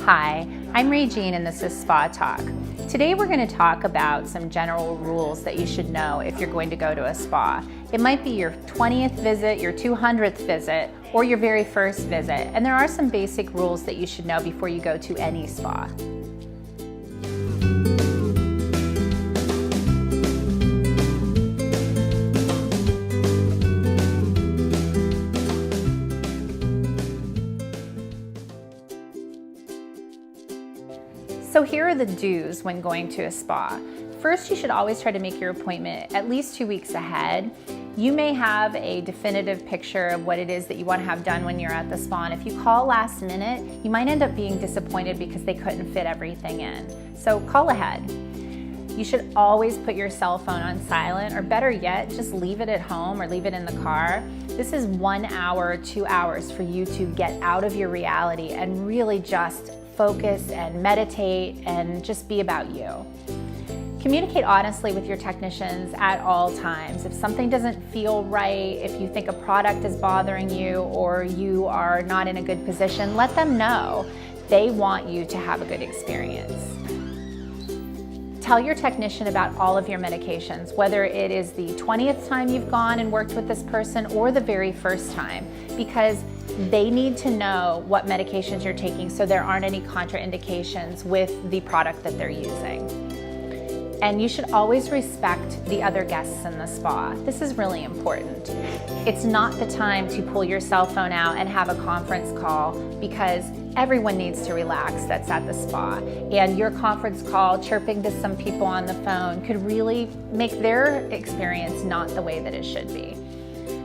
Hi, I'm Regine and this is Spa Talk. Today we're going to talk about some general rules that you should know if you're going to go to a spa. It might be your 20th visit, your 200th visit, or your very first visit, and there are some basic rules that you should know before you go to any spa. So here are the do's when going to a spa. First, you should always try to make your appointment at least 2 weeks ahead. You may have a definitive picture of what it is that you want to have done when you're at the spa, and if you call last minute, you might end up being disappointed because they couldn't fit everything in. So call ahead. You should always put your cell phone on silent, or better yet, just leave it at home or leave it in the car. This is 1 hour, 2 hours for you to get out of your reality and really just focus and meditate and just be about you. Communicate honestly with your technicians at all times. If something doesn't feel right, if you think a product is bothering you or you are not in a good position, let them know. They want you to have a good experience. Tell your technician about all of your medications, whether it is the 20th time you've gone and worked with this person or the very first time, because they need to know what medications you're taking so there aren't any contraindications with the product that they're using. And you should always respect the other guests in the spa. This is really important. It's not the time to pull your cell phone out and have a conference call, because everyone needs to relax that's at the spa. And your conference call, chirping to some people on the phone, could really make their experience not the way that it should be.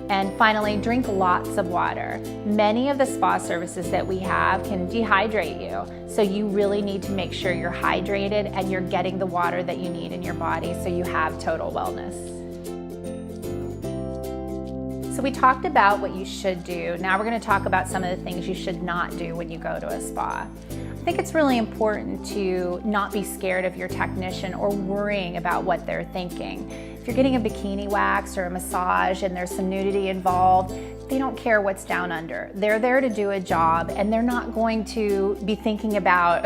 And finally, drink lots of water. Many of the spa services that we have can dehydrate you, so you really need to make sure you're hydrated and you're getting the water that you need in your body so you have total wellness. So we talked about what you should do. Now we're going to talk about some of the things you should not do when you go to a spa. I think it's really important to not be scared of your technician or worrying about what they're thinking. If you're getting a bikini wax or a massage and there's some nudity involved, they don't care what's down under. They're there to do a job, and they're not going to be thinking about,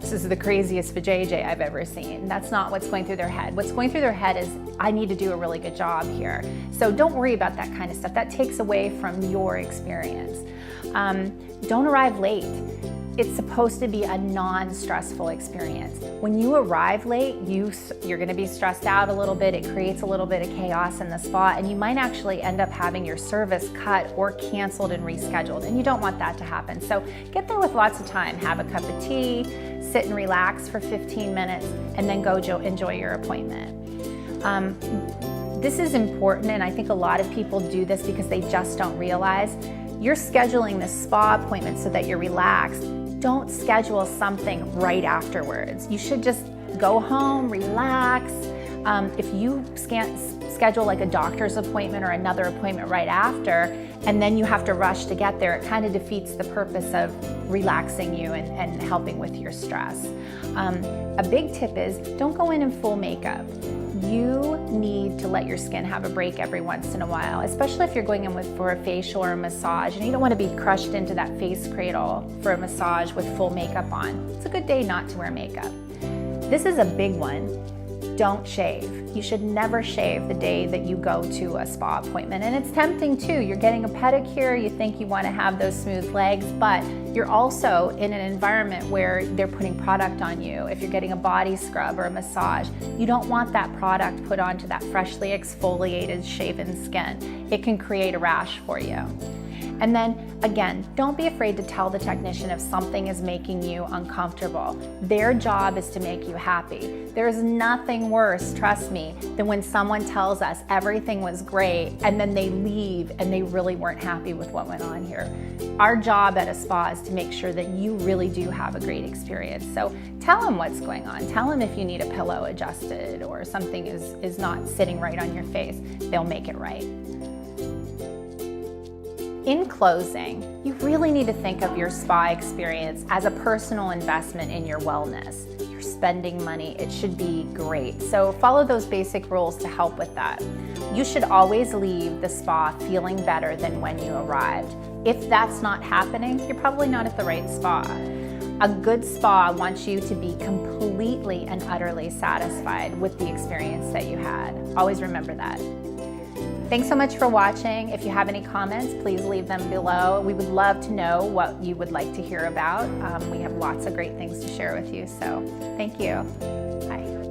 this is the craziest vajayjay I've ever seen. That's not what's going through their head. What's going through their head is, I need to do a really good job here. So don't worry about that kind of stuff. That takes away from your experience. Don't arrive late. It's supposed to be a non-stressful experience. When you arrive late, you're gonna be stressed out a little bit. It creates a little bit of chaos in the spa, and you might actually end up having your service cut or canceled and rescheduled, and you don't want that to happen. So get there with lots of time. Have a cup of tea, sit and relax for 15 minutes, and then go enjoy your appointment. This is important, and I think a lot of people do this because they just don't realize. You're scheduling this spa appointment so that you're relaxed. Don't schedule something right afterwards. You should just go home, relax. If you schedule like a doctor's appointment or another appointment right after, and then you have to rush to get there, it kind of defeats the purpose of relaxing you and helping with your stress. A big tip is, don't go in full makeup. You need to let your skin have a break every once in a while, especially if you're going in for a facial or a massage, and you don't want to be crushed into that face cradle for a massage with full makeup on. It's a good day not to wear makeup. This is a big one. Don't shave. You should never shave the day that you go to a spa appointment. And it's tempting too. You're getting a pedicure, you think you want to have those smooth legs, but you're also in an environment where they're putting product on you. If you're getting a body scrub or a massage, you don't want that product put onto that freshly exfoliated, shaven skin. It can create a rash for you. And then again, don't be afraid to tell the technician if something is making you uncomfortable. Their job is to make you happy. There's nothing worse, trust me, than when someone tells us everything was great and then they leave and they really weren't happy with what went on here. Our job at a spa is to make sure that you really do have a great experience. So tell them what's going on. Tell them if you need a pillow adjusted or something is not sitting right on your face. They'll make it right. In closing, you really need to think of your spa experience as a personal investment in your wellness. You're spending money, it should be great. So follow those basic rules to help with that. You should always leave the spa feeling better than when you arrived. If that's not happening, you're probably not at the right spa. A good spa wants you to be completely and utterly satisfied with the experience that you had. Always remember that. Thanks so much for watching. If you have any comments, please leave them below. We would love to know what you would like to hear about. We have lots of great things to share with you, so thank you. Bye.